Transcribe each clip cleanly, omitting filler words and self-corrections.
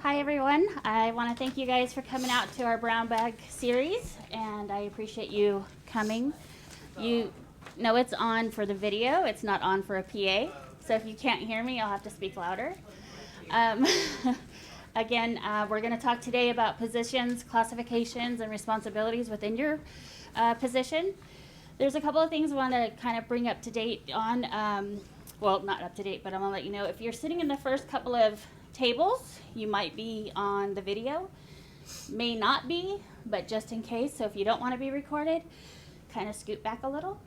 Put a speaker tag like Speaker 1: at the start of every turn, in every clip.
Speaker 1: Hi everyone. I want to thank you guys for coming out to our brown bag series, and I appreciate you coming. You know it's on for the video, it's not on for a PA, so if you can't hear me, I'll have to speak louder. Um, Again, we're going to talk today about positions, classifications, and responsibilities within your position. There's a couple of things I want to kind of bring up to date on. Well, not up to date, but I'm going to let you know if you're sitting in the first couple of tables, you might be on the video. May not be, but just in case. So if you don't want to be recorded, kind of scoot back a little.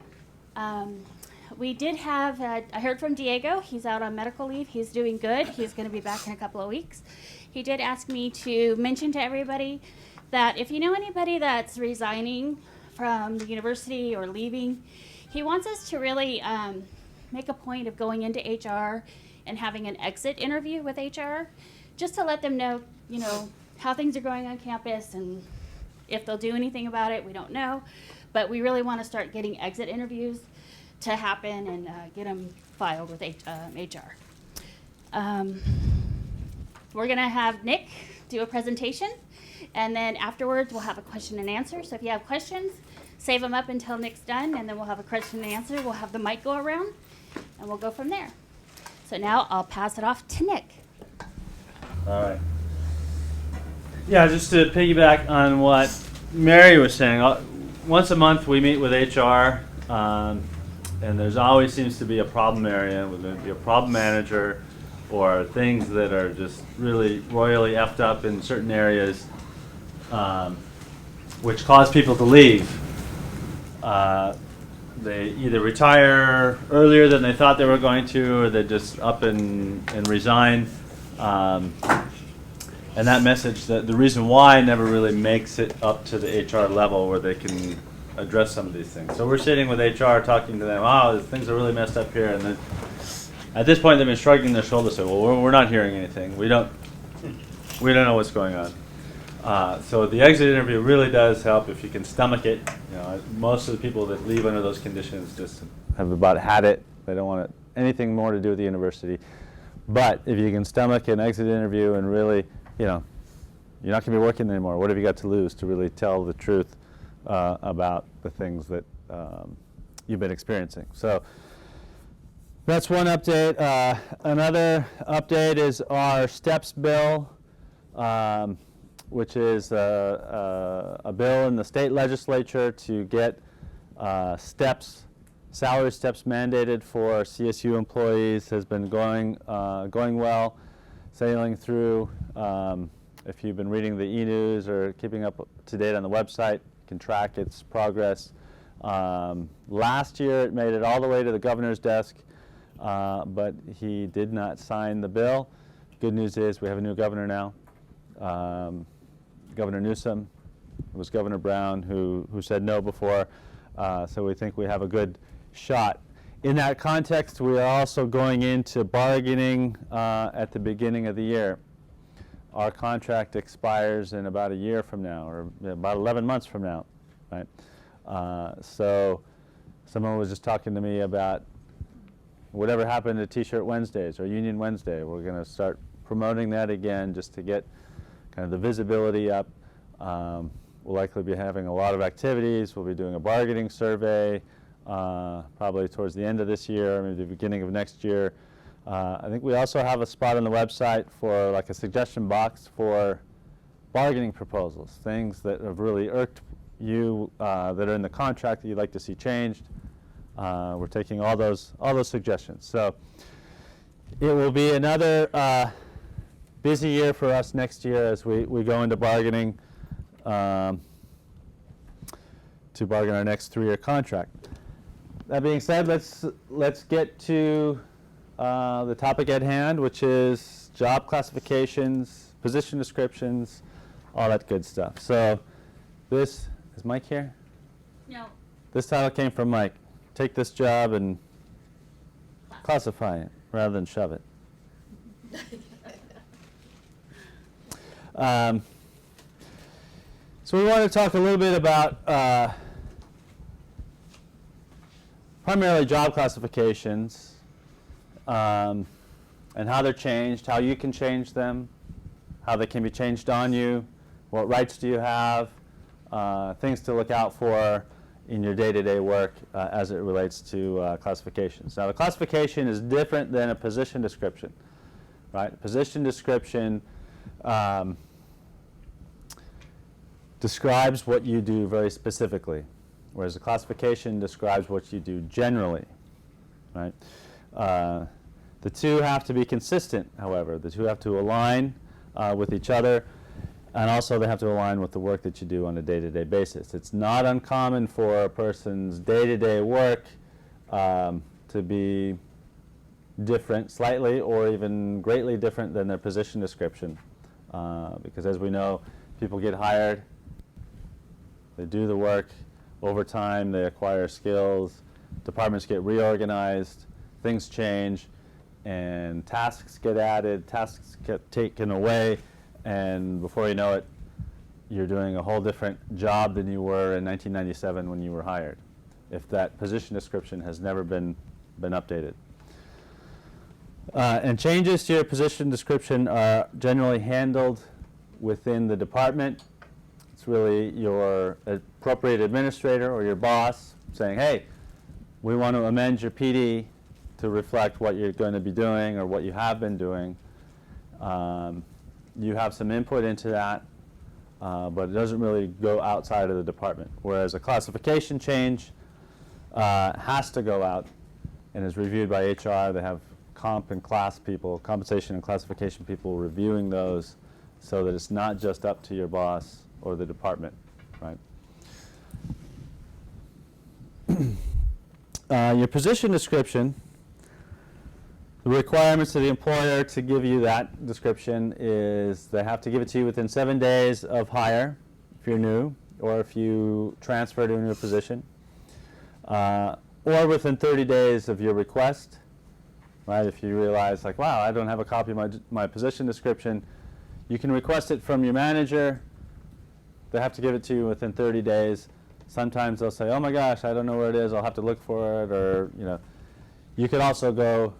Speaker 1: We did have, I heard from Diego. He's out on medical leave. He's doing good. He's going to be back in a couple of weeks. He did ask me to mention to everybody that if you know anybody that's resigning from the university or leaving, he wants us to really make a point of going into HR and having an exit interview with HR, just to let them know, how things are going on campus and if they'll do anything about it, we don't know. But we really want to start getting exit interviews to happen and get them filed with HR. We're going to have Nick do a presentation, and then afterwards we'll have a question and answer. So if you have questions, save them up until Nick's done, and then we'll have a question and answer. We'll have the mic go around, and we'll go from there. So now I'll pass it off to Nick.
Speaker 2: All right. Yeah, just to piggyback on what Mary was saying, once a month we meet with HR, and there's always seems to be a problem area, whether it be a problem manager or things that are just really royally effed up in certain areas, which cause people to leave. They either retire earlier than they thought they were going to, or they just up and resign. And that message, the reason why, never really makes it up to the HR level where they can address some of these things. So we're sitting with HR talking to them, things are really messed up here. And then at this point they've been shrugging their shoulders, saying, well, we're not hearing anything. We don't know what's going on. So the exit interview really does help if you can stomach it. Most of the people that leave under those conditions just have about had it. They don't want anything more to do with the university. But if you can stomach an exit interview and really, you're not going to be working anymore. What have you got to lose to really tell the truth about the things that you've been experiencing? So that's one update. Another update is our STEPS bill, which is a bill in the state legislature to get salary steps mandated for CSU employees. Has been going well, sailing through. If you've been reading the e-news or keeping up to date on the website, you can track its progress. Last year it made it all the way to the governor's desk, but he did not sign the bill. Good news is we have a new governor now. Governor Newsom. It was Governor Brown who said no before, so we think we have a good shot. In that context, we are also going into bargaining at the beginning of the year. Our contract expires in about a year from now, or about 11 months from now, right? So someone was just talking to me about whatever happened to T-shirt Wednesdays or Union Wednesday. We're going to start promoting that again just to get kind of the visibility up. We'll likely be having a lot of activities. We'll be doing a bargaining survey probably towards the end of this year, maybe the beginning of next year. I think we also have a spot on the website for like a suggestion box for bargaining proposals, things that have really irked you that are in the contract that you'd like to see changed. We're taking all those suggestions. So it will be another busy year for us next year as we go into bargaining to bargain our next 3-year contract. That being said, let's get to the topic at hand, which is job classifications, position descriptions, all that good stuff. So this is Mike here?
Speaker 1: No. This
Speaker 2: title came from Mike. Take this job and classify it rather than shove it. So we want to talk a little bit about primarily job classifications and how they're changed, how you can change them, how they can be changed on you, what rights do you have, things to look out for in your day-to-day work as it relates to classifications. Now, the classification is different than a position description, right? Position description describes what you do very specifically, whereas the classification describes what you do generally, right? The two have to be consistent, however. The two have to align with each other, and also they have to align with the work that you do on a day-to-day basis. It's not uncommon for a person's day-to-day work to be different slightly or even greatly different than their position description, because as we know, people get hired, they do the work, over time they acquire skills, departments get reorganized, things change, and tasks get added, tasks get taken away, and before you know it, you're doing a whole different job than you were in 1997 when you were hired, if that position description has never been updated. And changes to your position description are generally handled within the department. It's really your appropriate administrator or your boss saying, hey, we want to amend your PD to reflect what you're going to be doing or what you have been doing. You have some input into that, but it doesn't really go outside of the department. Whereas a classification change has to go out and is reviewed by HR. They have comp and class people, compensation and classification people reviewing those so that it's not just up to your boss or the department, right? Your position description, the requirements of the employer to give you that description is they have to give it to you within 7 days of hire if you're new, or if you transfer to a new position, or within 30 days of your request, right? If you realize, like, wow, I don't have a copy of my position description, you can request it from your manager. They have to give it to you within 30 days. Sometimes they'll say, oh my gosh, I don't know where it is, I'll have to look for it, or, you know. You could also go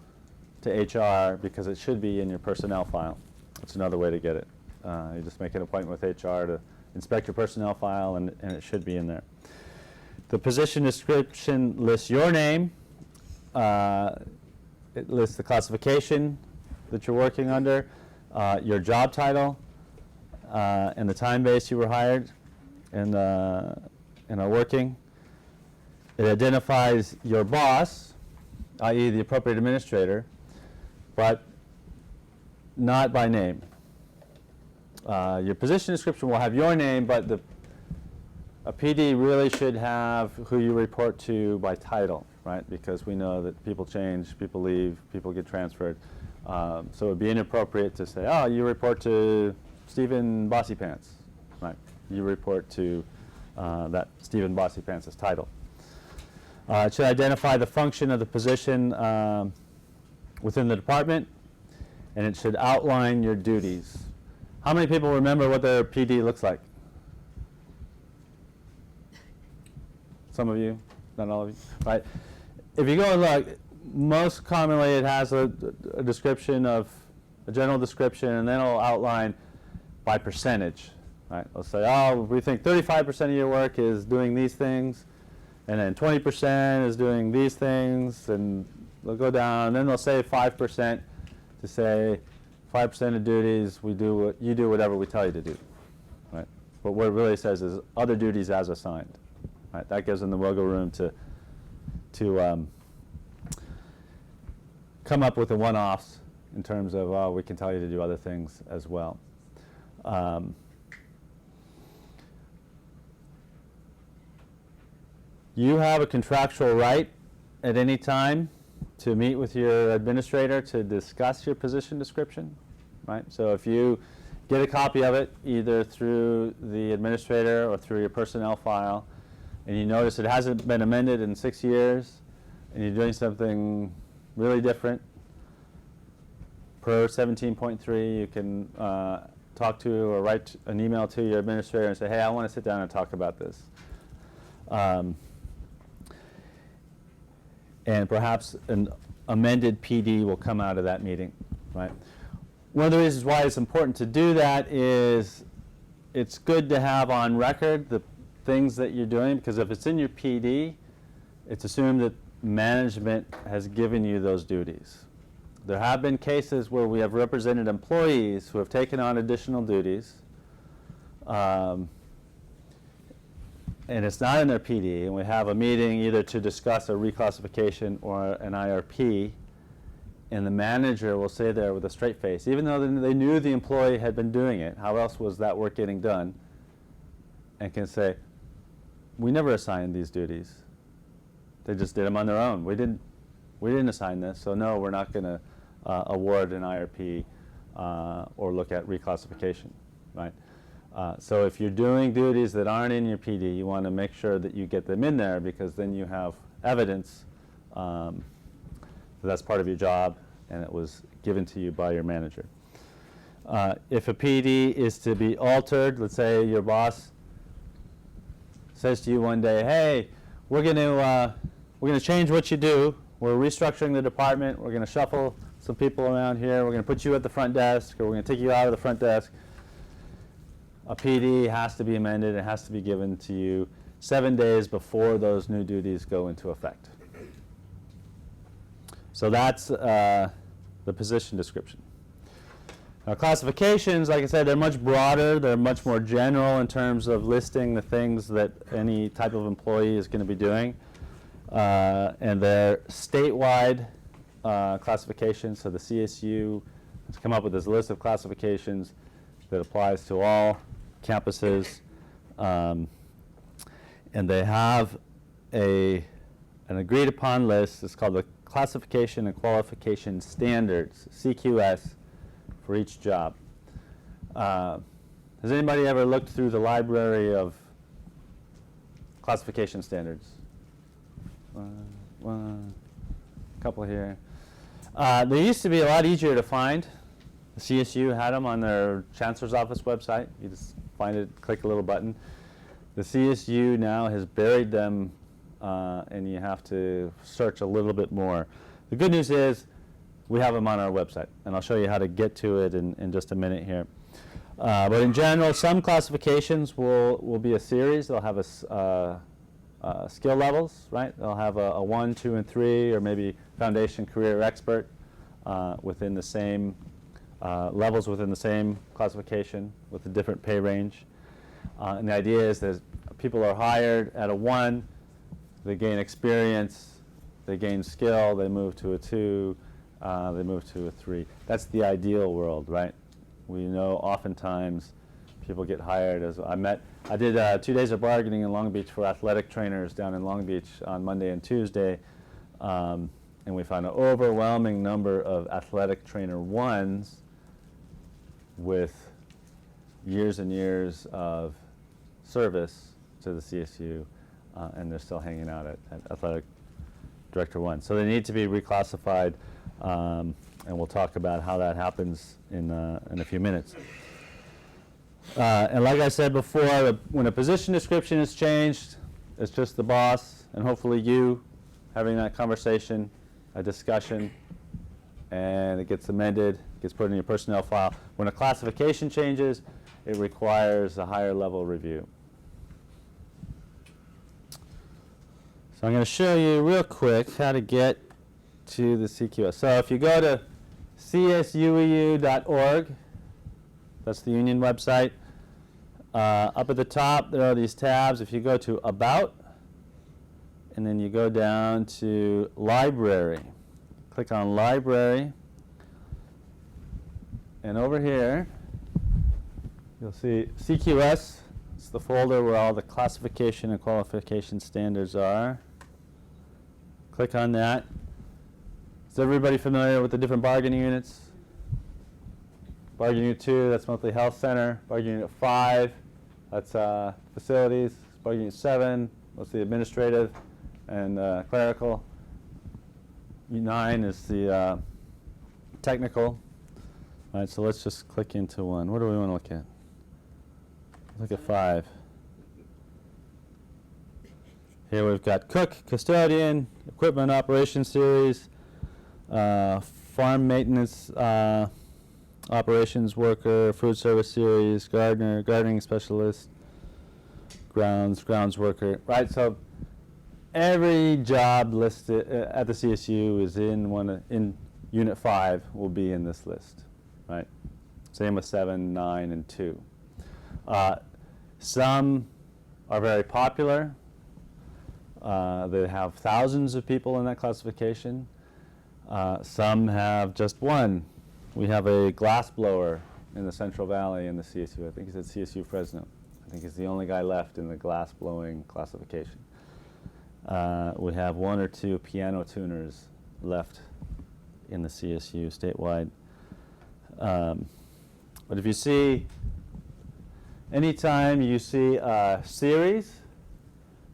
Speaker 2: to HR because it should be in your personnel file. That's another way to get it. You just make an appointment with HR to inspect your personnel file, and it should be in there. The position description lists your name. It lists the classification that you're working under, your job title, and the time base you were hired and are working. It identifies your boss, i.e. the appropriate administrator, but not by name. Your position description will have your name, but a PD really should have who you report to by title, right? Because we know that people change, people leave, people get transferred. So it would be inappropriate to say, oh, you report to Stephen Bossy Pants, right? You report to that Stephen Bossy Pants' title. It should identify the function of the position within the department, and it should outline your duties. How many people remember what their PD looks like? Some of you, not all of you, right? If you go and look, most commonly it has a description of, a general description, and then it'll outline by percentage, right? They'll say, oh, we think 35% of your work is doing these things, and then 20% is doing these things, and they'll go down, and then they'll say 5% to say 5% of duties, you do whatever we tell you to do, right? But what it really says is other duties as assigned, right? That gives them the wiggle room to come up with the one-offs in terms of, oh, we can tell you to do other things as well. You have a contractual right at any time to meet with your administrator to discuss your position description, right? So if you get a copy of it, either through the administrator or through your personnel file, and you notice it hasn't been amended in 6 years, and you're doing something really different, per 17.3, you can talk to or write an email to your administrator and say, hey, I want to sit down and talk about this. And perhaps an amended PD will come out of that meeting, right? one of the reasons why it's important to do that is it's good to have on record the things that you're doing, because if it's in your PD, it's assumed that management has given you those duties. There have been cases where we have represented employees who have taken on additional duties, and it's not in their PD, and we have a meeting either to discuss a reclassification or an IRP, and the manager will say there with a straight face, even though they knew the employee had been doing it, how else was that work getting done, and can say, we never assigned these duties. They just did them on their own. We didn't assign this, so no, we're not going to award an IRP or look at reclassification, right? So if you're doing duties that aren't in your PD, you want to make sure that you get them in there, because then you have evidence that that's part of your job and it was given to you by your manager. If a PD is to be altered, let's say your boss says to you one day, hey, we're going to change what you do. We're restructuring the department. We're going to shuffle some people around here. We're going to put you at the front desk, or we're going to take you out of the front desk. A PD has to be amended. It has to be given to you 7 days before those new duties go into effect. So that's the position description. Now, classifications, like I said, they're much broader. They're much more general in terms of listing the things that any type of employee is going to be doing. And they're statewide classifications. So the CSU has come up with this list of classifications that applies to all campuses. And they have an agreed upon list. It's called the Classification and Qualification Standards, CQS, for each job. Has anybody ever looked through the library of classification standards? One, couple here. They used to be a lot easier to find. The CSU had them on their Chancellor's Office website. You just find it, click a little button. The CSU now has buried them, and you have to search a little bit more. The good news is we have them on our website, and I'll show you how to get to it in just a minute here. But in general, some classifications will be a series. They'll have skill levels, right? They'll have a 1, 2, and 3, or maybe foundation, career, expert within the same levels within the same classification with a different pay range. And the idea is that people are hired at a 1, they gain experience, they gain skill, they move to a 2, they move to a 3. That's the ideal world, right? We know oftentimes people get hired as I did 2 days of bargaining in Long Beach for athletic trainers down in Long Beach on Monday and Tuesday, and we found an overwhelming number of athletic trainer 1s with years and years of service to the CSU, and they're still hanging out at athletic director 1. So they need to be reclassified, and we'll talk about how that happens in a few minutes. And like I said before, when a position description is changed, it's just the boss and hopefully you having that conversation, a discussion, and it gets amended, gets put in your personnel file. When a classification changes, it requires a higher level review. So I'm going to show you real quick how to get to the CQS. So if you go to csueu.org, that's the union website. Up at the top, there are these tabs. If you go to About, and then you go down to Library. Click on Library. And over here, you'll see CQS. It's the folder where all the classification and qualification standards are. Click on that. Is everybody familiar with the different bargaining units? Bargaining Unit 2, that's monthly health center. Bargaining Unit 5, that's facilities. Bargaining Unit 7, mostly administrative and clerical. Unit 9 is the technical. All right, so let's just click into one. What do we want to look at? Look at 5. Here we've got cook, custodian, equipment operation series, farm maintenance operations worker, food service series, gardener, gardening specialist, grounds worker, right? So every job listed at the CSU is in Unit 5 will be in this list, right? Same with 7, 9, and 2. Some are very popular. They have thousands of people in that classification. Some have just one. We have a glassblower in the Central Valley in the CSU. I think he's at CSU Fresno. I think he's the only guy left in the glass blowing classification. We have 1 or 2 piano tuners left in the CSU statewide. But if you see, anytime you see a series,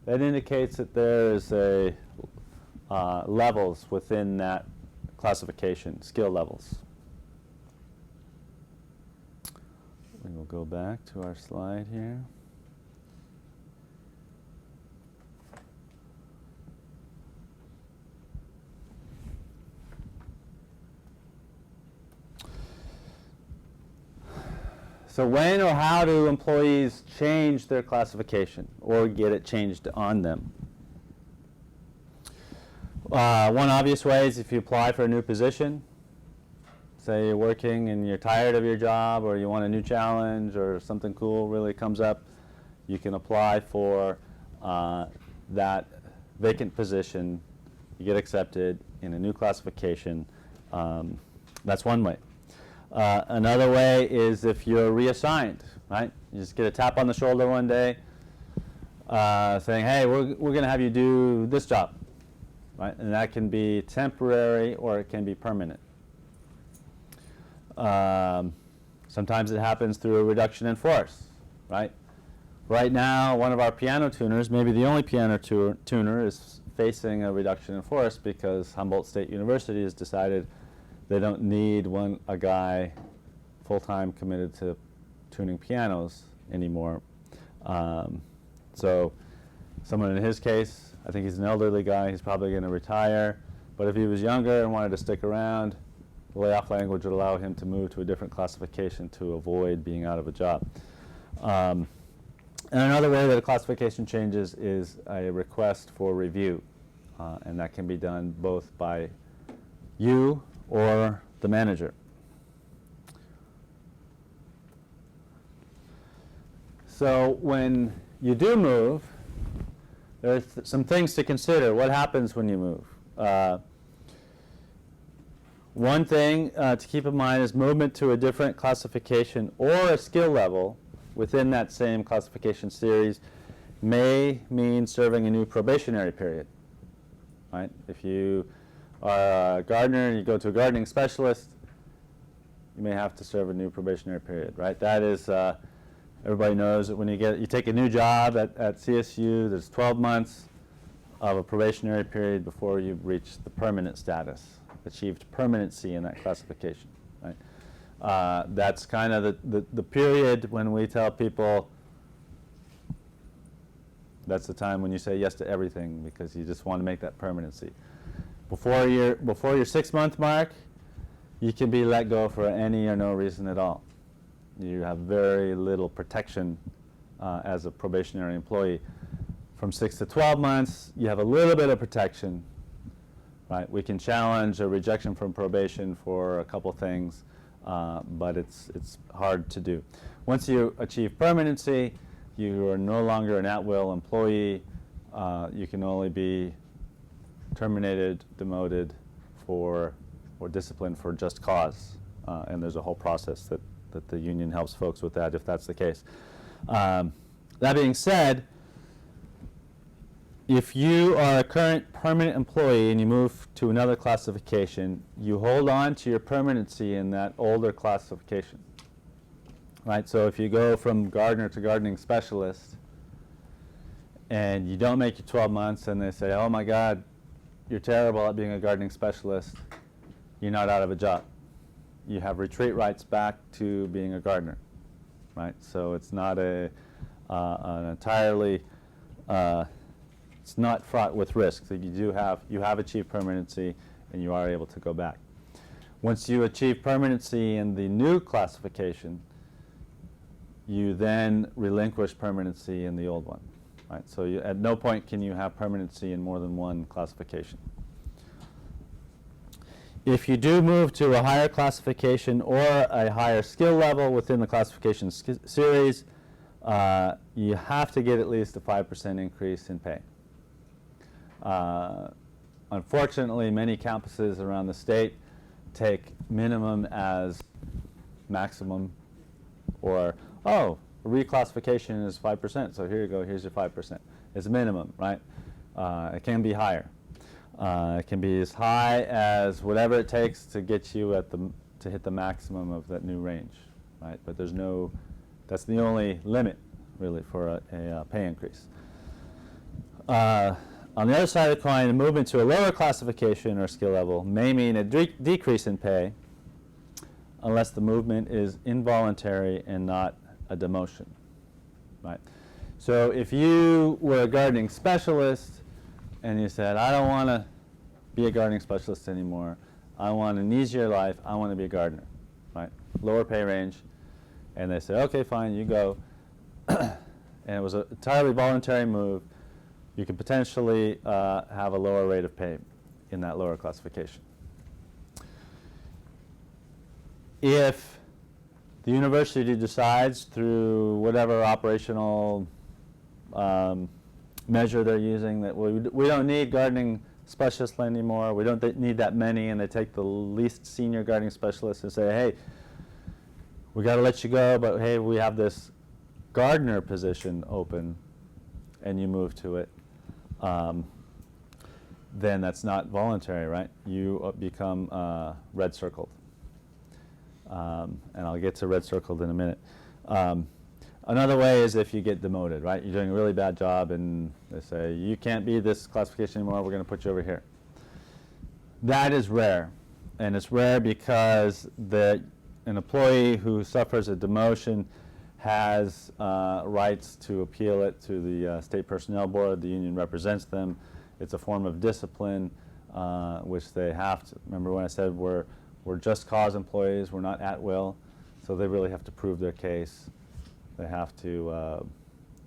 Speaker 2: that indicates that there is a levels within that classification, skill levels. We will go back to our slide here. So when or how do employees change their classification or get it changed on them? One obvious way is if you apply for a new position. Say you're working and you're tired of your job, or you want a new challenge, or something cool really comes up, you can apply for that vacant position. You get accepted in a new classification. That's one way. Another way is if you're reassigned, right? You just get a tap on the shoulder one day saying, hey, we're going to have you do this job, right? And that can be temporary or it can be permanent. Sometimes it happens through a reduction in force, right? Right now, one of our piano tuners, maybe the only piano tuner, is facing a reduction in force because Humboldt State University has decided they don't need a guy full-time committed to tuning pianos anymore. So someone in his case, I think he's an elderly guy, he's probably going to retire. But if he was younger and wanted to stick around, the layoff language would allow him to move to a different classification to avoid being out of a job. And another way that a classification changes is a request for review. And that can be done both by you or the manager. So when you do move, there's some things to consider. What happens when you move? One thing to keep in mind is movement to a different classification or a skill level within that same classification series may mean serving a new probationary period. Right? If you are a gardener and you go to a gardening specialist, you may have to serve a new probationary period. Right? That is, everybody knows that when you take a new job at CSU, there's 12 months of a probationary period before you reach the permanent status, achieved permanency in that classification. Right? That's kind of the period when we tell people that's the time when you say yes to everything because you just want to make that permanency. Before your 6-month mark, you can be let go for any or no reason at all. You have very little protection as a probationary employee. From 6 to 12 months, you have a little bit of protection. Right? We can challenge a rejection from probation for a couple things, but it's hard to do. Once you achieve permanency, you are no longer an at-will employee. You can only be terminated, demoted, or disciplined for just cause. And there's a whole process that the union helps folks with that if that's the case. That being said, if you are a current permanent employee and you move to another classification, you hold on to your permanency in that older classification. Right? So if you go from gardener to gardening specialist and you don't make your 12 months and they say, oh my God, you're terrible at being a gardening specialist, you're not out of a job. You have retreat rights back to being a gardener. Right? So it's not an entirely it's not fraught with risk. So you have achieved permanency and you are able to go back. Once you achieve permanency in the new classification, you then relinquish permanency in the old one. Right? So at no point can you have permanency in more than one classification. If you do move to a higher classification or a higher skill level within the classification series, you have to get at least a 5% increase in pay. Unfortunately, many campuses around the state take minimum as maximum, or, oh, reclassification is 5%, so here you go, here's your 5%. It's minimum, right? It can be higher. It can be as high as whatever it takes to get you at to hit the maximum of that new range, right? But there's no, that's the only limit, really, for a pay increase. On the other side of the coin, a movement to a lower classification or skill level may mean a decrease in pay unless the movement is involuntary and not a demotion, right? So if you were a gardening specialist and you said, I don't want to be a gardening specialist anymore, I want an easier life, I want to be a gardener, right? Lower pay range, and they say, okay, fine, you go. And it was an entirely voluntary move. You could potentially have a lower rate of pay in that lower classification. If the university decides through whatever operational measure they're using that we don't need gardening specialists anymore, we don't need that many, and they take the least senior gardening specialist and say, hey, we got to let you go, but hey, we have this gardener position open, and you move to it, then that's not voluntary, right? You become red circled. And I'll get to red circled in a minute. Another way is if you get demoted, right? You're doing a really bad job and they say, you can't be this classification anymore, we're going to put you over here. That is rare. And it's rare because an employee who suffers a demotion has rights to appeal it to the State Personnel Board. The union represents them. It's a form of discipline, which they have to. Remember when I said we're just cause employees, we're not at will, so they really have to prove their case. They have to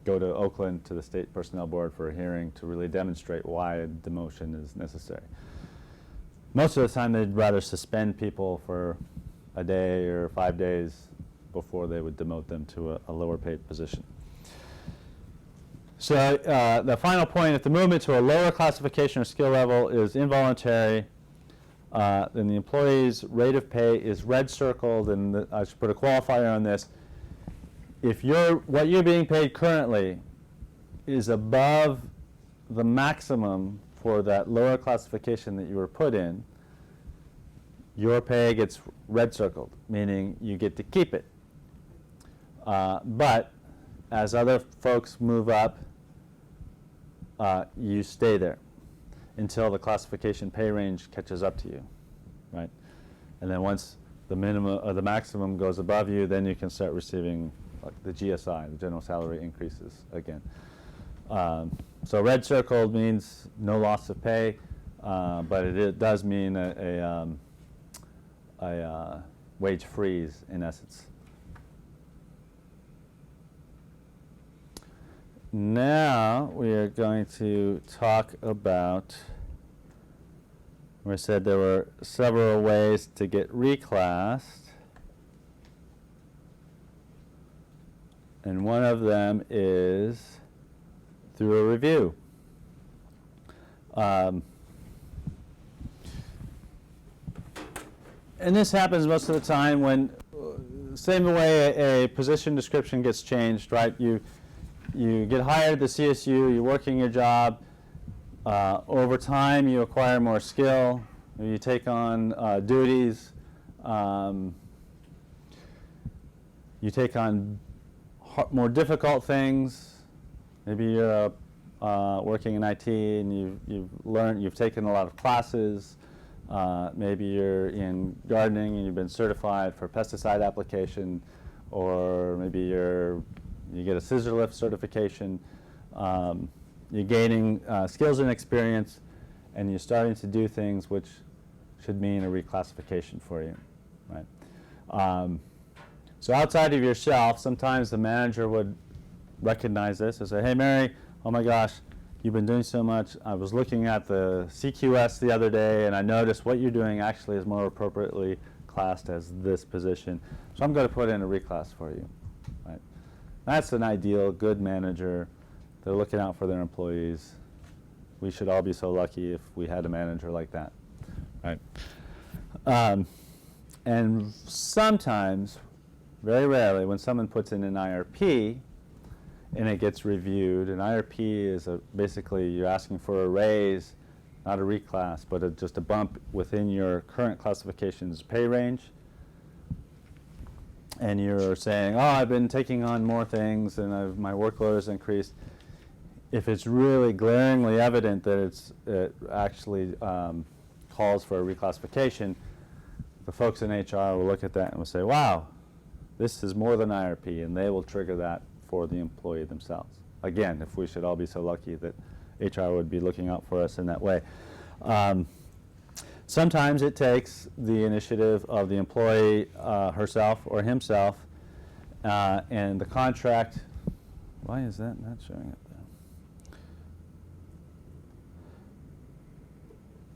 Speaker 2: go to Oakland to the State Personnel Board for a hearing to really demonstrate why a demotion is necessary. Most of the time they'd rather suspend people for a day or 5 days before they would demote them to a lower paid position. So the final point, if the movement to a lower classification or skill level is involuntary, then the employee's rate of pay is red circled, and I should put a qualifier on this. If what you're being paid currently is above the maximum for that lower classification that you were put in, your pay gets red circled, meaning you get to keep it. But as other folks move up, you stay there until the classification pay range catches up to you, right? And then once the minimum or the maximum goes above you, then you can start receiving the GSI, the general salary increases again. So red circled means no loss of pay, but it does mean a wage freeze in essence. Now we are going to talk about, we said there were several ways to get reclassed. And one of them is through a review. And this happens most of the time when, same way a position description gets changed, right? You get hired at the CSU, you're working your job. Over time, you acquire more skill. You take on duties. You take on more difficult things. Maybe you're working in IT and you've taken a lot of classes. Maybe you're in gardening and you've been certified for pesticide application, or maybe you get a scissor lift certification. You're gaining skills and experience, and you're starting to do things which should mean a reclassification for you, right? So outside of yourself, sometimes the manager would recognize this and say, hey, Mary, oh my gosh, you've been doing so much. I was looking at the CQS the other day, and I noticed what you're doing actually is more appropriately classed as this position. So I'm going to put in a reclass for you, right? That's an ideal, good manager. They're looking out for their employees. We should all be so lucky if we had a manager like that, right? And sometimes, very rarely, when someone puts in an IRP and it gets reviewed, an IRP is basically you're asking for a raise, not a reclass, but just a bump within your current classification's pay range. And you're saying, oh, I've been taking on more things and my workload has increased. If it's really glaringly evident that it actually calls for a reclassification, the folks in HR will look at that and will say, wow, this is more than IRP, and they will trigger that for the employee themselves. Again, if we should all be so lucky that HR would be looking out for us in that way. Sometimes it takes the initiative of the employee herself or himself, and the contract, why is that not showing up there?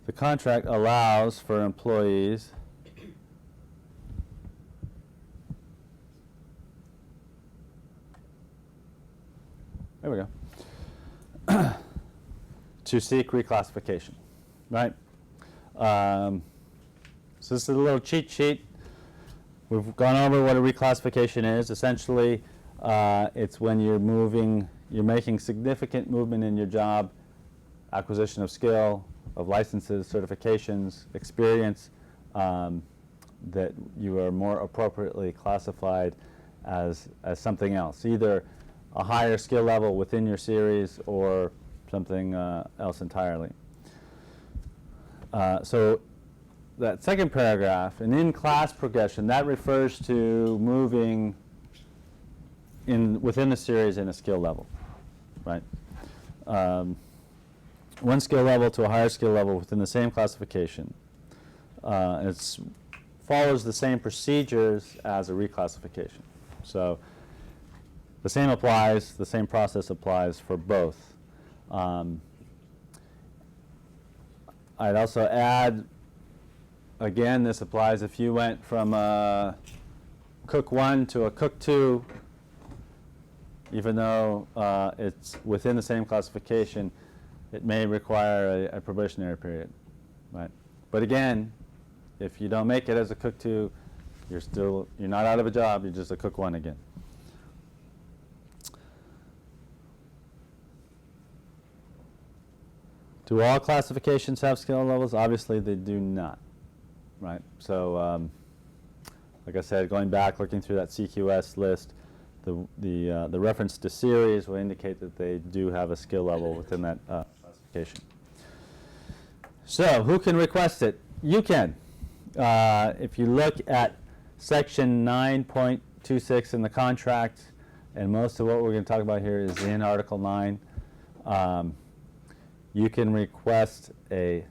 Speaker 2: The contract allows for employees there we go, to seek reclassification, right? So this is a little cheat sheet. We've gone over what a reclassification is. Essentially, it's when you're making significant movement in your job, acquisition of skill, of licenses, certifications, experience, that you are more appropriately classified as something else, either a higher skill level within your series or something else entirely. So that second paragraph, an in-class progression, that refers to moving within the series in a skill level, right? One skill level to a higher skill level within the same classification. It follows the same procedures as a reclassification. So the same applies, the same process applies for both. I'd also add, again, this applies if you went from a Cook 1 to a Cook 2, even though it's within the same classification, it may require a probationary period, right? But again, if you don't make it as a Cook 2, you're not out of a job, you're just a Cook 1 again. Do all classifications have skill levels? Obviously, they do not, right? So, like I said, going back, looking through that CQS list, the reference to series will indicate that they do have a skill level within that classification. So, who can request it? You can. If you look at section 9.26 in the contract, and most of what we're going to talk about here is in Article 9, you can request a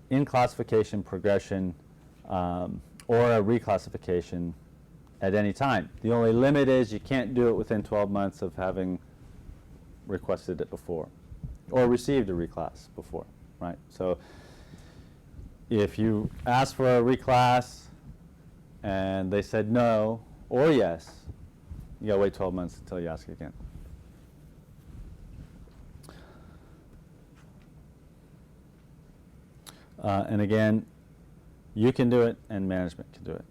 Speaker 2: in-classification progression or a reclassification at any time. The only limit is you can't do it within 12 months of having requested it before or received a reclass before, right? So if you ask for a reclass and they said no or yes, you gotta wait 12 months until you ask again. And again, you can do it and management can do it.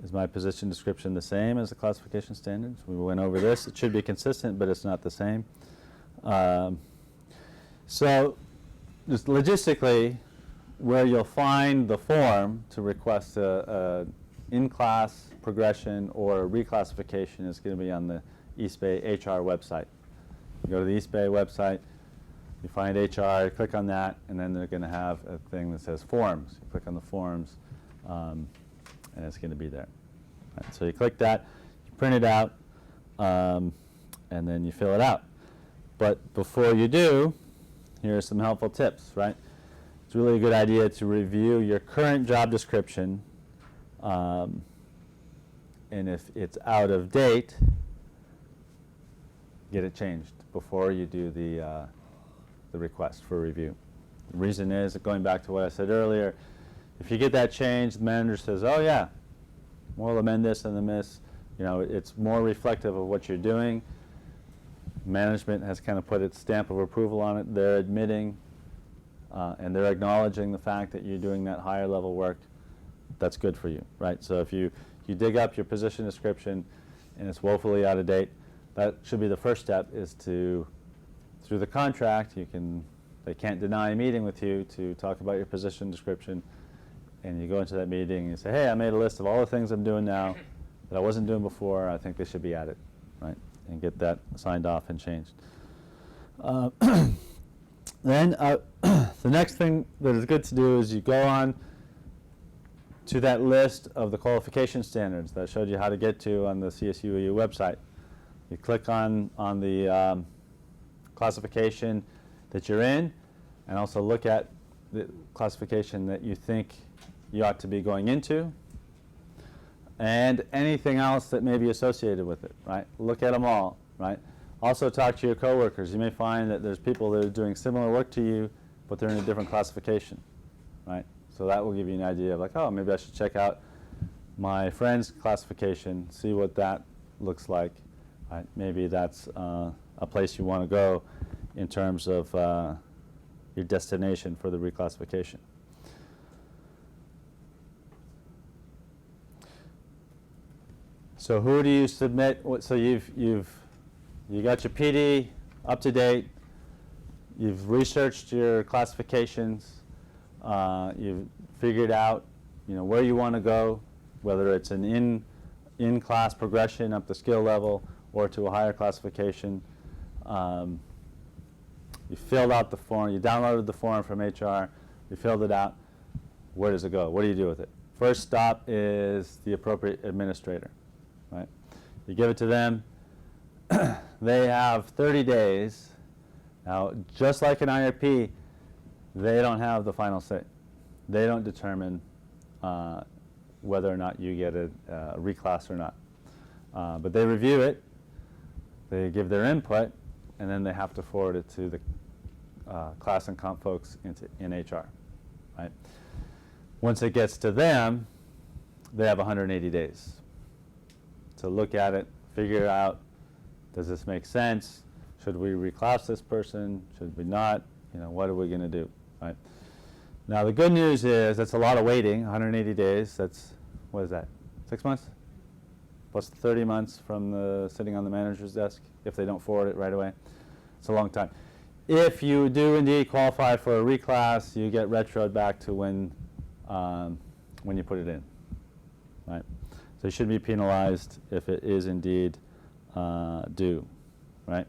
Speaker 2: Is my position description the same as the classification standards? We went over this. It should be consistent, but it's not the same. So just logistically, where you'll find the form to request a in-class progression or a reclassification is going to be on the East Bay HR website. You go to the East Bay website, you find HR, click on that, and then they're going to have a thing that says forms. You click on the forms, and it's going to be there. Right, so you click that, you print it out, and then you fill it out. But before you do, here are some helpful tips, right? it's really a good idea to review your current job description, and if it's out of date, get it changed before you do the request for review. The reason is, going back to what I said earlier, if you get that changed, the manager says, oh yeah, we'll amend this and this, you know, it's more reflective of what you're doing. Management has kind of put its stamp of approval on it. They're admitting and they're acknowledging the fact that you're doing that higher level work. That's good for you, right? So if you dig up your position description and it's woefully out of date, that should be the first step, is to, through the contract, they can't deny a meeting with you to talk about your position description, and you go into that meeting and you say, hey, I made a list of all the things I'm doing now that I wasn't doing before. I think they should be added, right? And get that signed off and changed. Then the next thing that is good to do is you go on to that list of the qualification standards that I showed you how to get to on the CSUAU website. You click on the classification that you're in, and also look at the classification that you think you ought to be going into, and anything else that may be associated with it, right? Look at them all, right? Also talk to your coworkers. You may find that there's people that are doing similar work to you, but they're in a different classification, right? So that will give you an idea of like, oh, maybe I should check out my friend's classification, see what that looks like. Right? Maybe that's a place you want to go in terms of your destination for the reclassification. So who do you submit? So you got your PD up to date. You've researched your classifications. You've figured out, where you want to go, whether it's an in-class progression up the skill level or to a higher classification. You filled out the form. You downloaded the form from HR. You filled it out. Where does it go? What do you do with it? First stop is the appropriate administrator, right? You give it to them. They have 30 days. Now, just like an IRP, they don't have the final say. They don't determine whether or not you get a reclass or not. But they review it, they give their input, and then they have to forward it to the class and comp folks in HR. Right? Once it gets to them, they have 180 days to look at it, figure out, does this make sense? Should we reclass this person? Should we not? What are we going to do? Right? Now the good news is that's a lot of waiting. 180 days. That's, what is that? 6 months? Plus 30 months from the sitting on the manager's desk if they don't forward it right away. It's a long time. If you do indeed qualify for a reclass, you get retroed back to when you put it in. Right? So you shouldn't be penalized if it is indeed due. Right?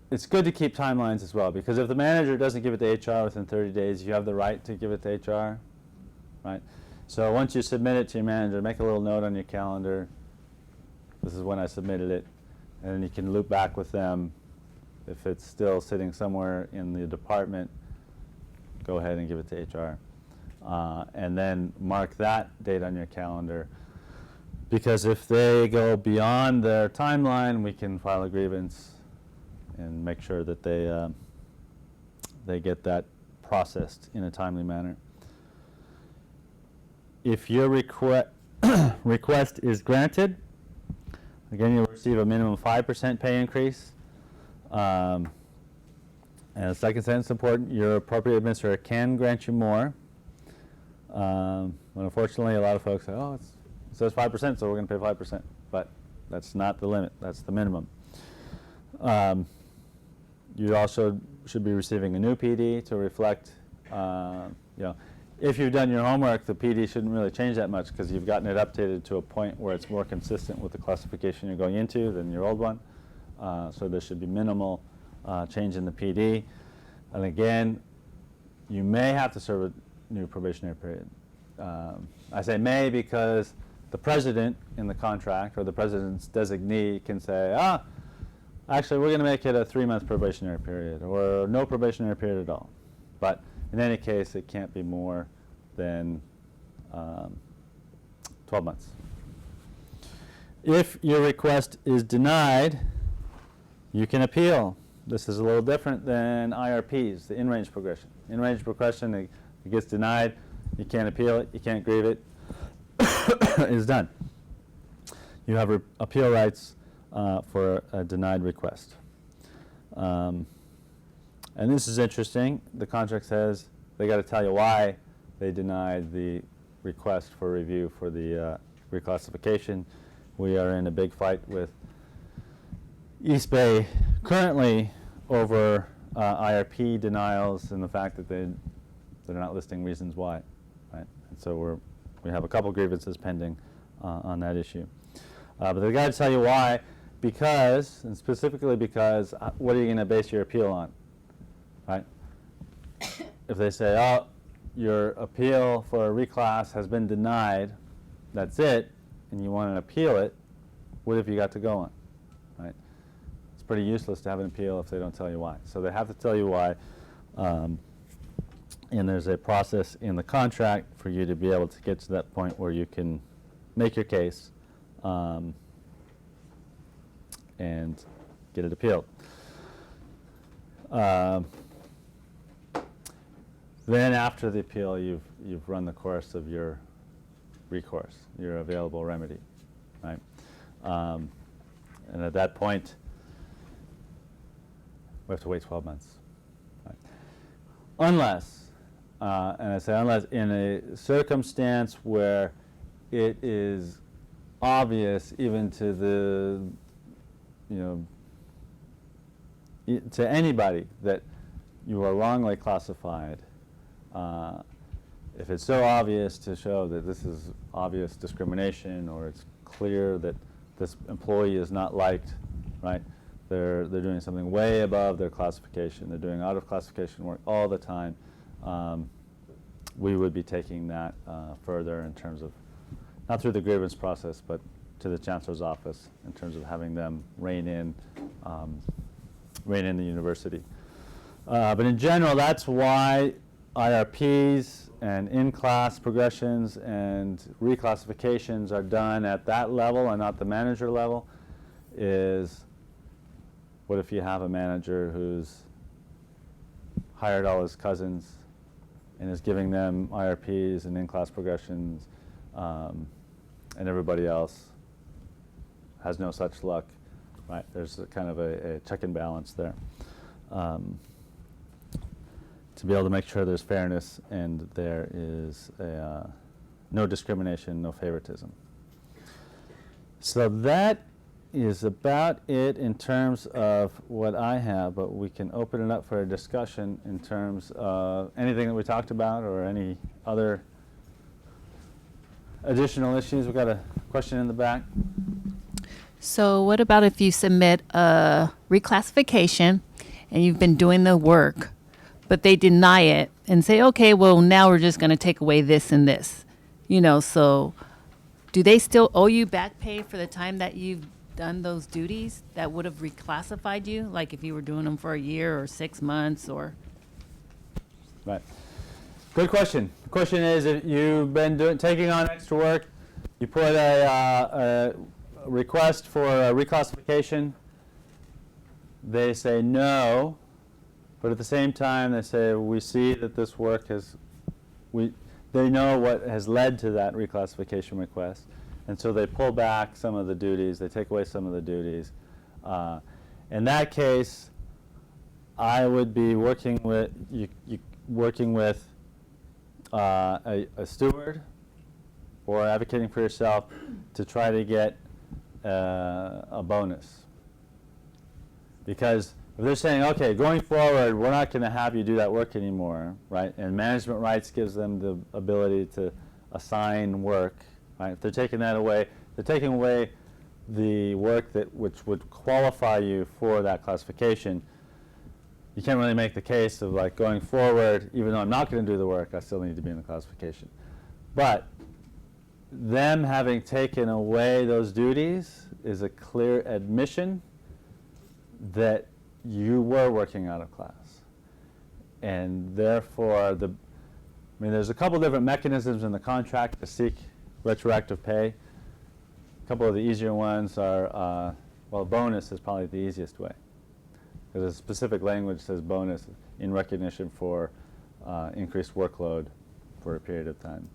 Speaker 2: It's good to keep timelines as well, because if the manager doesn't give it to HR within 30 days, you have the right to give it to HR, right? So once you submit it to your manager, make a little note on your calendar. This is when I submitted it, and then you can loop back with them. If it's still sitting somewhere in the department, go ahead and give it to HR. And then mark that date on your calendar, because if they go beyond their timeline, we can file a grievance and make sure that they get that processed in a timely manner. If your request is granted, again, you'll receive a minimum 5% pay increase. And the second sentence is important. Your appropriate administrator can grant you more. But unfortunately, a lot of folks say, oh, it says 5%, so we're going to pay 5%. But that's not the limit. That's the minimum. You also should be receiving a new PD to reflect, if you've done your homework, the PD shouldn't really change that much because you've gotten it updated to a point where it's more consistent with the classification you're going into than your old one. So there should be minimal change in the PD. And again, you may have to serve a new probationary period. I say may because the president in the contract or the president's designee can say, actually, we're going to make it a 3-month probationary period, or no probationary period at all. But in any case, it can't be more than 12 months. If your request is denied, you can appeal. This is a little different than IRPs, the in-range progression. In-range progression, it gets denied, you can't appeal it, you can't grieve it, it's done. You have appeal rights for a denied request. And this is interesting. The contract says they got to tell you why they denied the request for review for the reclassification. We are in a big fight with East Bay currently over IRP denials and the fact that they're not listing reasons why, right? And so we have a couple grievances pending on that issue. But they got to tell you why, because, and specifically because, what are you going to base your appeal on, right? If they say, oh, your appeal for a reclass has been denied, that's it, and you want to appeal it, what have you got to go on, right? It's pretty useless to have an appeal if they don't tell you why. So they have to tell you why, and there's a process in the contract for you to be able to get to that point where you can make your case and get it appealed. Then after the appeal, you've run the course of your recourse, your available remedy, right? And at that point, we have to wait 12 months. Right? Unless, and I say unless, in a circumstance where it is obvious even to the, to anybody that you are wrongly classified, if it's so obvious to show that this is obvious discrimination, or it's clear that this employee is not liked, right? They're doing something way above their classification. They're doing out of classification work all the time. We would be taking that further in terms of, not through the grievance process, but to the chancellor's office in terms of having them rein in the university. But in general, that's why IRPs and in-class progressions and reclassifications are done at that level and not the manager level. Is what if you have a manager who's hired all his cousins and is giving them IRPs and in-class progressions, and everybody else has no such luck, right? There's a kind of a check and balance there. To be able to make sure there's fairness and there is no discrimination, no favoritism. So that is about it in terms of what I have, but we can open it up for a discussion in terms of anything that we talked about or any other additional issues. We've got a question in the back.
Speaker 3: So what about if you submit a reclassification and you've been doing the work, but they deny it and say, okay, well, now we're just going to take away this and this, so do they still owe you back pay for the time that you've done those duties that would have reclassified you, like if you were doing them for a year or 6 months or?
Speaker 2: Right. Good question. The question is, if you've been taking on extra work, you put a request for a reclassification, they say no, but at the same time they say, we see that this work they know what has led to that reclassification request, and so they pull back some of the duties, they take away some of the duties. In that case, I would be working with a steward or advocating for yourself to try to get a bonus. Because if they're saying, okay, going forward, we're not going to have you do that work anymore, right? And management rights gives them the ability to assign work, right? If they're taking that away, they're taking away the work which would qualify you for that classification. You can't really make the case of like going forward, even though I'm not going to do the work, I still need to be in the classification. But them having taken away those duties is a clear admission that you were working out of class. And therefore, there's a couple different mechanisms in the contract to seek retroactive pay. A couple of the easier ones are, bonus is probably the easiest way. Because a specific language says bonus in recognition for increased workload for a period of time.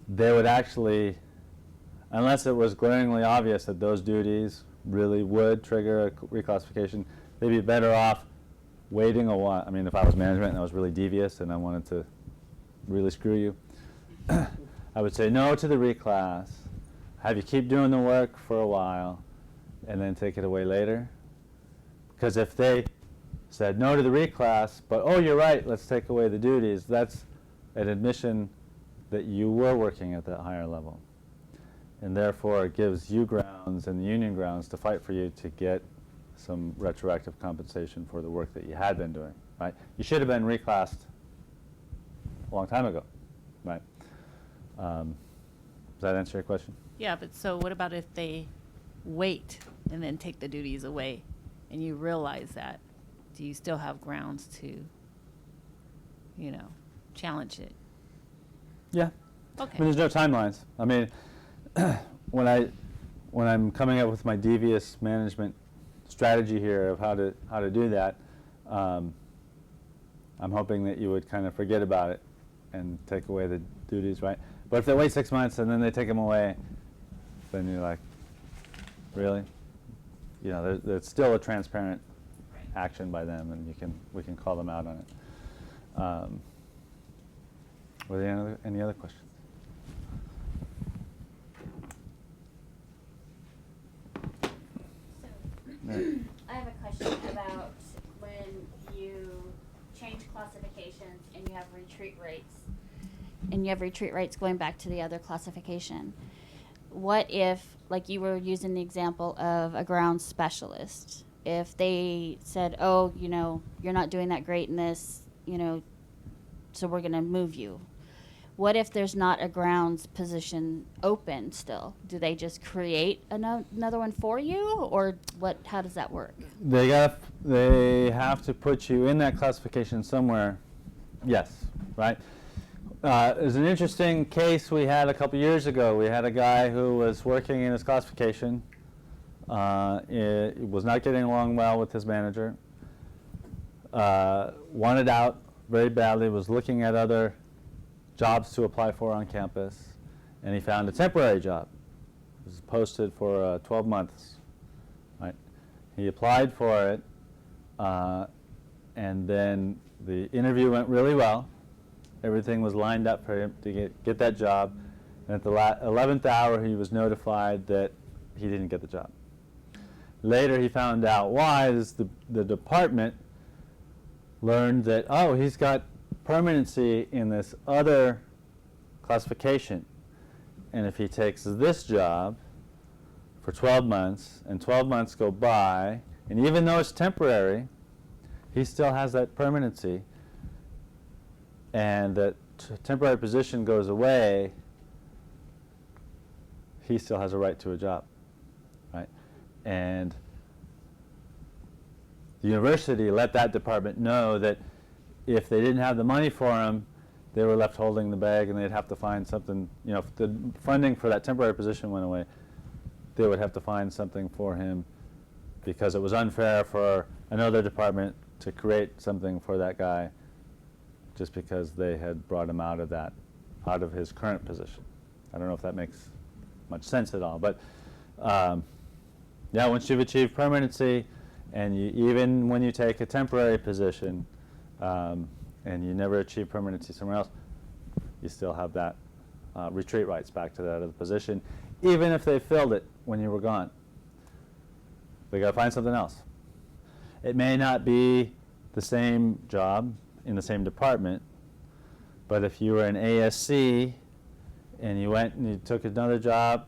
Speaker 2: They would actually, unless it was glaringly obvious that those duties really would trigger a reclassification, they'd be better off waiting a while. I mean, if I was management and I was really devious and I wanted to really screw you, I would say no to the reclass, have you keep doing the work for a while, and then take it away later. Because if they said no to the reclass, but oh, you're right, let's take away the duties, that's an admission that you were working at that higher level. And therefore, it gives you grounds and the union grounds to fight for you to get some retroactive compensation for the work that you had been doing, right? You should have been reclassed a long time ago, right? Does that answer your question?
Speaker 3: Yeah, but so what about if they wait and then take the duties away and you realize that? Do you still have grounds to, challenge it?
Speaker 2: Yeah.
Speaker 3: Okay.
Speaker 2: I mean, there's no timelines. I mean, when I'm coming up with my devious management strategy here of how to do that, I'm hoping that you would kind of forget about it and take away the duties, right? But if they wait 6 months and then they take them away, then you're like, really? There's still a transparent action by them, and we can call them out on it. Were there any other questions?
Speaker 1: I have a question about when you change classifications and you have retreat rates. Going back to the other classification. What if, like you were using the example of a ground specialist, if they said, oh, you're not doing that great in this, so we're going to move you. What if there's not a grounds position open still? Do they just create another one for you, or what? How does that work?
Speaker 2: They have to put you in that classification somewhere. Yes, right. There's an interesting case we had a couple years ago. We had a guy who was working in his classification. It was not getting along well with his manager. Wanted out very badly. Was looking at other jobs to apply for on campus, and he found a temporary job. It was posted for 12 months. Right? He applied for it, and then the interview went really well. Everything was lined up for him to get that job, and at the 11th hour, he was notified that he didn't get the job. Later, he found out why. The department learned that, oh, he's got permanency in this other classification, and if he takes this job for 12 months and 12 months go by, and even though it's temporary, he still has that permanency, and that temporary position goes away, he still has a right to a job, right? And the university let that department know that if they didn't have the money for him, they were left holding the bag, and they'd have to find something. If the funding for that temporary position went away, they would have to find something for him, because it was unfair for another department to create something for that guy just because they had brought him out of his current position. I don't know if that makes much sense at all, but yeah, once you've achieved permanency, and even when you take a temporary position, and you never achieve permanency somewhere else, you still have that retreat rights back to that other position, even if they filled it when you were gone. They got to find something else. It may not be the same job in the same department, but if you were an ASC and you went and you took another job,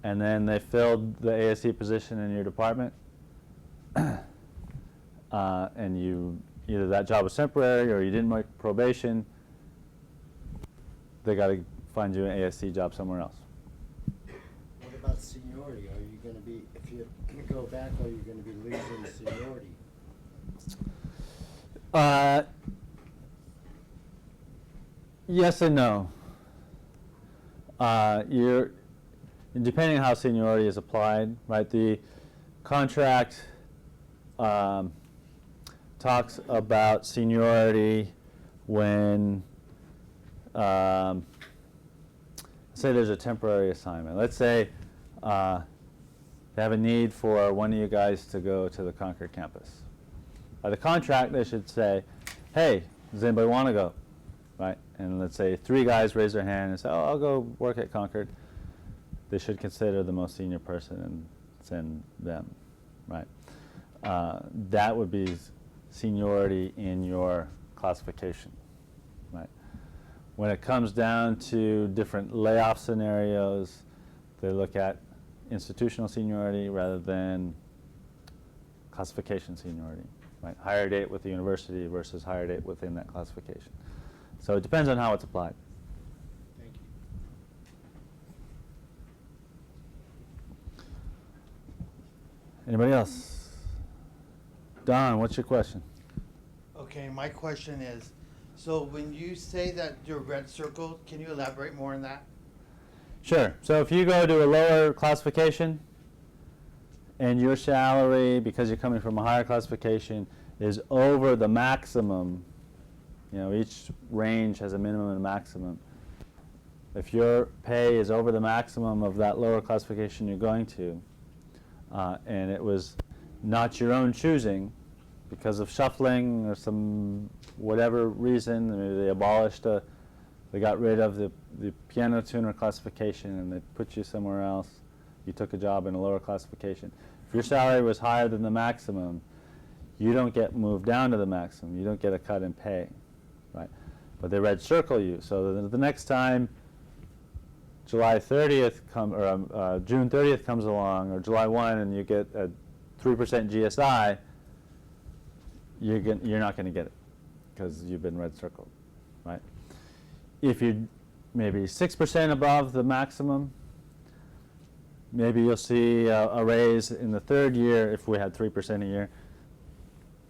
Speaker 2: and then they filled the ASC position in your department, and either that job was temporary or you didn't make probation, they got to find you an ASC job somewhere else.
Speaker 4: What about seniority? Are you going to be, if you go back, though, you're gonna be losing seniority.
Speaker 2: Yes and no. You're, depending on how seniority is applied, right? The contract talks about seniority when, say there's a temporary assignment. Let's say they have a need for one of you guys to go to the Concord campus. By the contract, they should say, hey, does anybody want to go? Right? And let's say 3 guys raise their hand and say, oh, I'll go work at Concord. They should consider the most senior person and send them, right? That would be seniority in your classification, right? When it comes down to different layoff scenarios, they look at institutional seniority rather than classification seniority, right? Hire date with the university versus hire date within that classification. So it depends on how it's applied.
Speaker 4: Thank you.
Speaker 2: Anybody else? Don, what's your question?
Speaker 5: Okay, my question is, so when you say that you're red circled, can you elaborate more on that?
Speaker 2: Sure. So if you go to a lower classification and your salary, because you're coming from a higher classification, is over the maximum, you know, each range has a minimum and a maximum. If your pay is over the maximum of that lower classification you're going to, and it was not your own choosing, because of shuffling or some whatever reason, maybe they abolished they got rid of the piano tuner classification and they put you somewhere else, you took a job in a lower classification. If your salary was higher than the maximum, you don't get moved down to the maximum, you don't get a cut in pay, right? But they red circle you, so the next time July 30th June 30th comes along, or July 1, and you get a 3% GSI, you're not going to get it because you've been red circled, right? If you're maybe 6% above the maximum, maybe you'll see a raise in the 3rd year if we had 3% a year.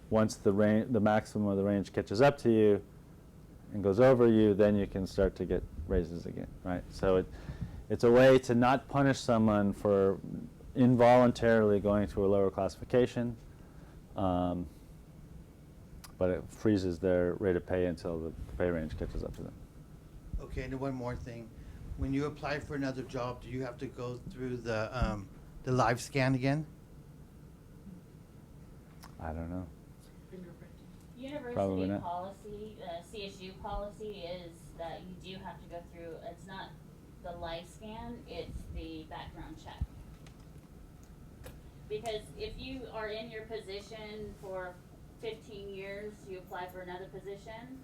Speaker 2: Once the maximum of the range catches up to you and goes over you, then you can start to get raises again, right? So it's a way to not punish someone for involuntarily going to a lower classification, but it freezes their rate of pay until the pay range catches up to them.
Speaker 5: Okay, and then one more thing. When you apply for another job, do you have to go through the live scan again?
Speaker 2: I don't know.
Speaker 1: University
Speaker 2: Probably not.
Speaker 1: policy, CSU policy is that you do have to go through, it's not the live scan, it's the background check. Because if you are in your position for 15 years, you apply for another position,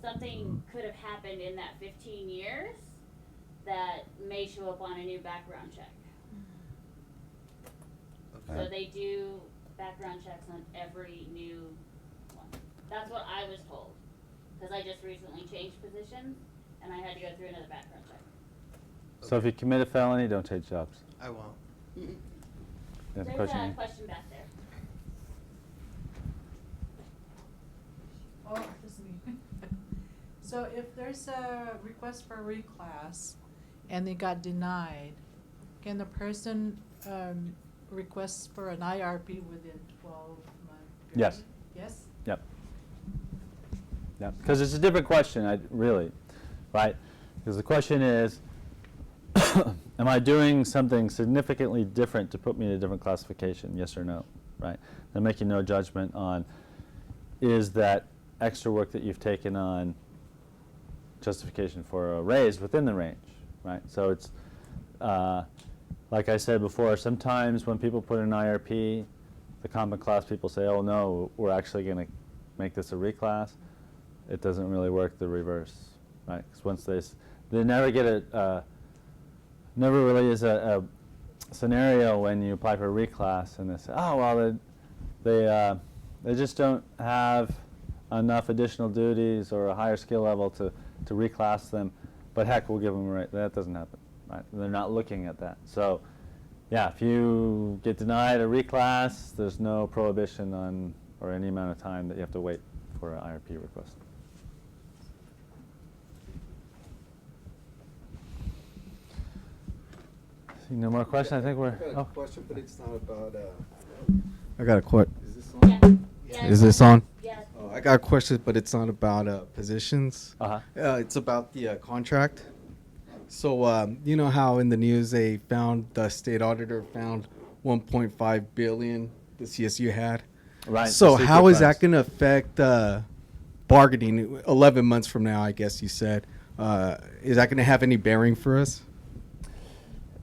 Speaker 1: something could have happened in that 15 years that may show up on a new background check.
Speaker 5: Okay.
Speaker 1: So they do background checks on every new one. That's what I was told, because I just recently changed positions and I had to go through another background check.
Speaker 2: So if you commit a felony, don't take jobs.
Speaker 5: I won't.
Speaker 2: You have a
Speaker 1: There's
Speaker 2: question?
Speaker 1: a question back there.
Speaker 6: Oh, this is me. So if there's a request for reclass and they got denied, can the person request for an IRP within 12-month period?
Speaker 2: Yes.
Speaker 6: Yes?
Speaker 2: Yep. Yep. Because it's a different question, really, right? Because the question is, am I doing something significantly different to put me in a different classification, yes or no, right? They're making no judgment on, is that extra work that you've taken on justification for a raise within the range, right? So it's, like I said before, sometimes when people put in an IRP, the common class people say, oh no, we're actually going to make this a reclass. It doesn't really work the reverse, right? Because once they never get never really is a scenario when you apply for a reclass and they say, oh, well, they just don't have enough additional duties or a higher skill level to reclass them, but heck, we'll give them a rate. That doesn't happen, right? They're not looking at that. So yeah, if you get denied a reclass, there's no prohibition on, or any amount of time that you have to wait for an IRP request. See, no more questions? I think we're,
Speaker 7: I got a
Speaker 2: oh,
Speaker 7: question, but it's not about. I got a question. Is this on?
Speaker 1: Yeah. Yeah,
Speaker 7: Is this on?
Speaker 1: Yes.
Speaker 7: Oh, I got a question, but it's not about positions.
Speaker 2: uh-huh.
Speaker 7: It's about the contract. So you know how in the news they found the state auditor found 1.5 billion the CSU had.
Speaker 2: Right.
Speaker 7: So
Speaker 2: the
Speaker 7: how
Speaker 2: secret
Speaker 7: is that
Speaker 2: funds.
Speaker 7: going to affect bargaining? 11 months from now, I guess you said. Is that going to have any bearing for us?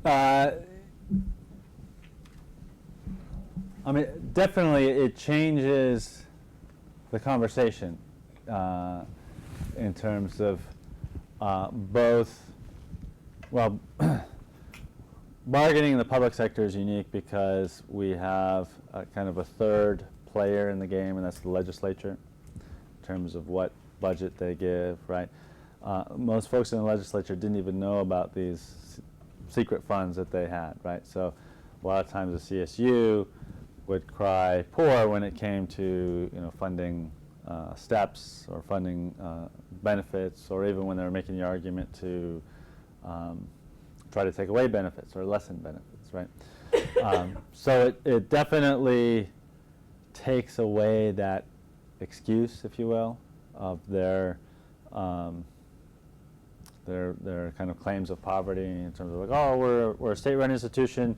Speaker 2: I mean, definitely it changes the conversation in terms of both, well, bargaining in the public sector is unique because we have kind of a third player in the game, and that's the legislature in terms of what budget they give, right? Most folks in the legislature didn't even know about these secret funds that they had, right? So a lot of times the CSU would cry poor when it came to, you know, funding steps or funding benefits, or even when they were making the argument to try to take away benefits or lessen benefits, right? So it definitely takes away that excuse, if you will, of their kind of claims of poverty in terms of like, oh, we're a state-run institution,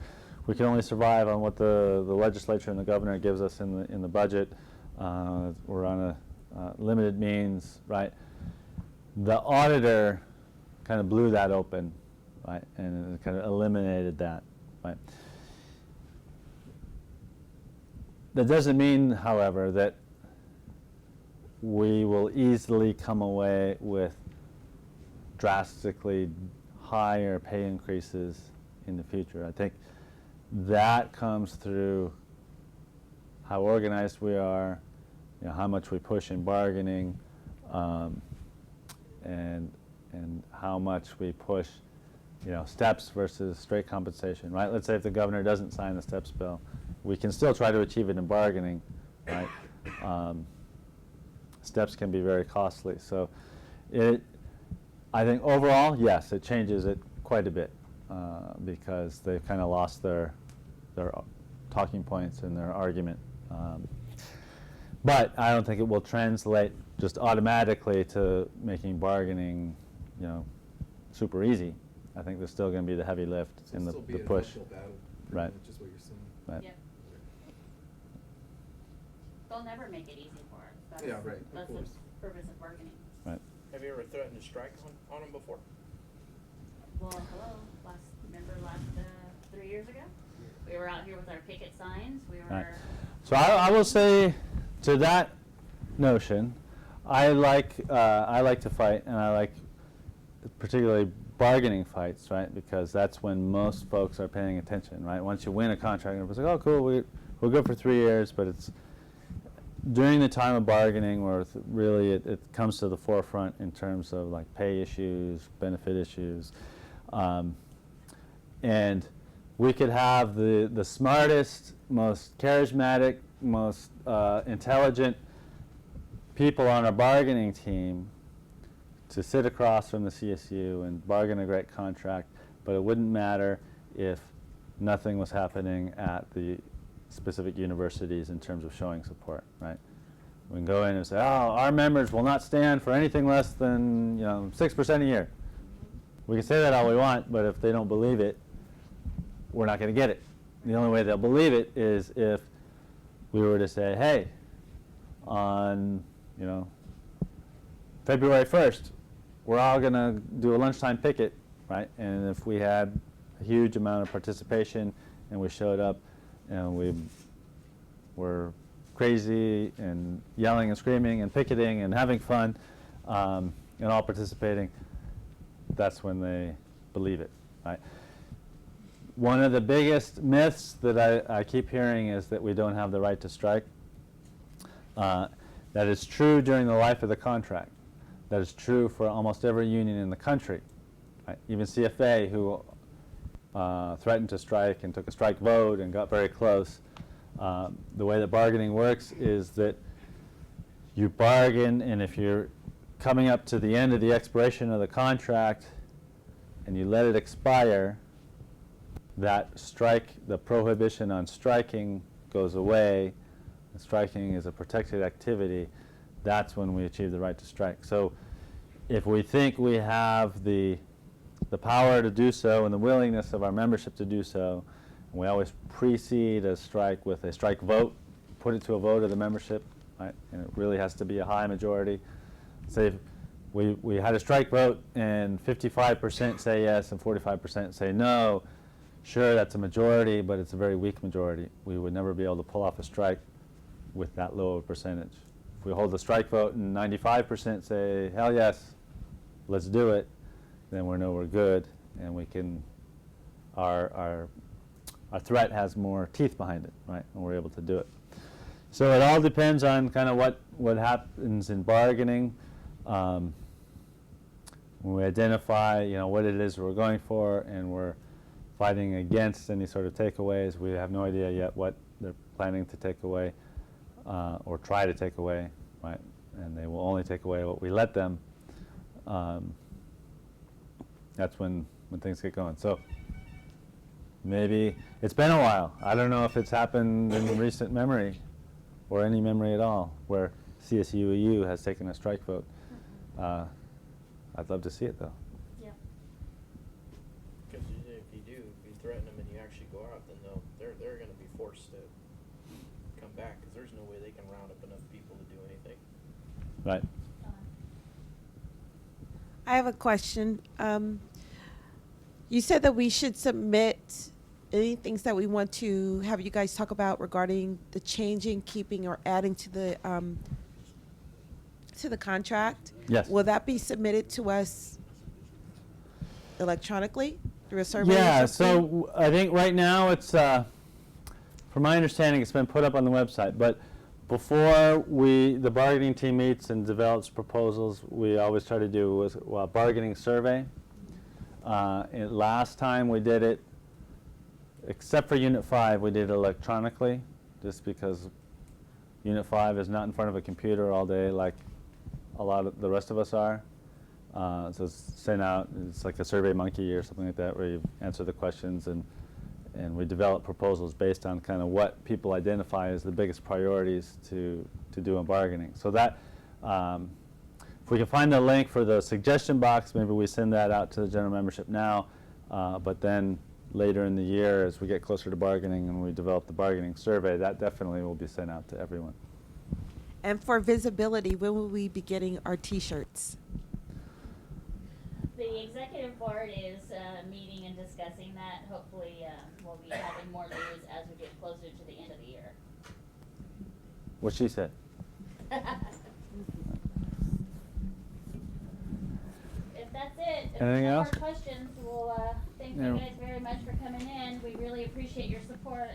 Speaker 2: we can only survive on what the legislature and the governor gives us in the budget. We're on a limited means, right? The auditor kind of blew that open, right, and kind of eliminated that, right? That doesn't mean, however, that we will easily come away with drastically higher pay increases in the future. I think that comes through how organized we are, you know, how much we push in bargaining, and how much we push, you know, steps versus straight compensation, right? Let's say if the governor doesn't sign the steps bill, we can still try to achieve it in bargaining, right? Steps can be very costly. So I think overall, yes, it changes it quite a bit because they've kind of lost their talking points and their argument. But I don't think it will translate just automatically to making bargaining, you know, super easy. I think there's still going to be the heavy lift in the push. Right.
Speaker 7: Just what you're saying.
Speaker 2: Right.
Speaker 1: Yep. They'll never make it easy for us. That's,
Speaker 7: Yeah, right, of
Speaker 1: That's
Speaker 7: course.
Speaker 1: the purpose of bargaining.
Speaker 2: Right.
Speaker 8: Have you ever threatened to strike on them before?
Speaker 1: Well, hello, remember last 3 years ago? We were out here with our picket signs, we were.
Speaker 2: Right. So I will say to that notion, I like to fight, and I like particularly bargaining fights, right? Because that's when most folks are paying attention, right? Once you win a contract, everybody's like, oh, cool, we're good for 3 years, but it's during the time of bargaining where really it comes to the forefront in terms of like pay issues, benefit issues, and we could have the smartest, most charismatic, most intelligent people on our bargaining team to sit across from the CSU and bargain a great contract, but it wouldn't matter if nothing was happening at the specific universities in terms of showing support, right? We can go in and say, oh, our members will not stand for anything less than, 6% a year. We can say that all we want, but if they don't believe it, we're not going to get it. The only way they'll believe it is if we were to say, hey, on, February 1st, we're all going to do a lunchtime picket, right? And if we had a huge amount of participation and we showed up and we were crazy and yelling and screaming and picketing and having fun and all participating, that's when they believe it, right? One of the biggest myths that I keep hearing is that we don't have the right to strike. That is true during the life of the contract. That is true for almost every union in the country. Right? Even CFA, who threatened to strike and took a strike vote and got very close. The way that bargaining works is that you bargain, and if you're coming up to the end of the expiration of the contract and you let it expire, that strike, the prohibition on striking goes away. And striking is a protected activity. That's when we achieve the right to strike. So if we think we have the power to do so and the willingness of our membership to do so, and we always precede a strike with a strike vote, put it to a vote of the membership, right? And it really has to be a high majority. Say if we had a strike vote and 55% say yes and 45% say no, sure, that's a majority, but it's a very weak majority. We would never be able to pull off a strike with that low of a percentage. If we hold the strike vote and 95% say, hell yes, let's do it, then we know we're good, and we can, our threat has more teeth behind it, right? And we're able to do it. So it all depends on kind of what happens in bargaining. When we identify, you know, what it is we're going for, and we're fighting against any sort of takeaways, we have no idea yet what they're planning to take away or try to take away, right? And they will only take away what we let them. That's when things get going. So maybe it's been a while. I don't know if it's happened in recent memory or any memory at all where CSUEU has taken a strike vote. I'd love to see it though.
Speaker 1: Yeah.
Speaker 8: Because if you do, if you threaten them and you actually go out, then they're going to be forced to come back, because there's no way they can round up enough people to do anything.
Speaker 2: Right.
Speaker 9: I have a question. You said that we should submit any things that we want to have you guys talk about regarding the changing, keeping, or adding to the contract.
Speaker 2: Yes.
Speaker 9: Will that be submitted to us electronically through a survey?
Speaker 2: Yeah,
Speaker 9: or something?
Speaker 2: so I think right now it's, from my understanding, it's been put up on the website. But before the bargaining team meets and develops proposals, we always try to do a bargaining survey. Last time we did it, except for Unit 5, we did it electronically, just because Unit 5 is not in front of a computer all day like a lot of the rest of us are. So it's sent out, it's like a Survey Monkey or something like that, where you answer the questions, and we develop proposals based on kind of what people identify as the biggest priorities to do in bargaining. So that, if we can find the link for the suggestion box, maybe we send that out to the general membership now, but then later in the year, as we get closer to bargaining and we develop the bargaining survey, that definitely will be sent out to everyone.
Speaker 9: And for visibility, when will we be getting our T-shirts?
Speaker 1: The executive board is meeting and discussing that. Hopefully, we'll be having more news as we get closer to the end of the year.
Speaker 2: What she said.
Speaker 1: If that's it, if
Speaker 2: Anything
Speaker 1: no
Speaker 2: else?
Speaker 1: more questions, we'll thank
Speaker 2: No.
Speaker 1: you guys very much for coming in. We really appreciate your support.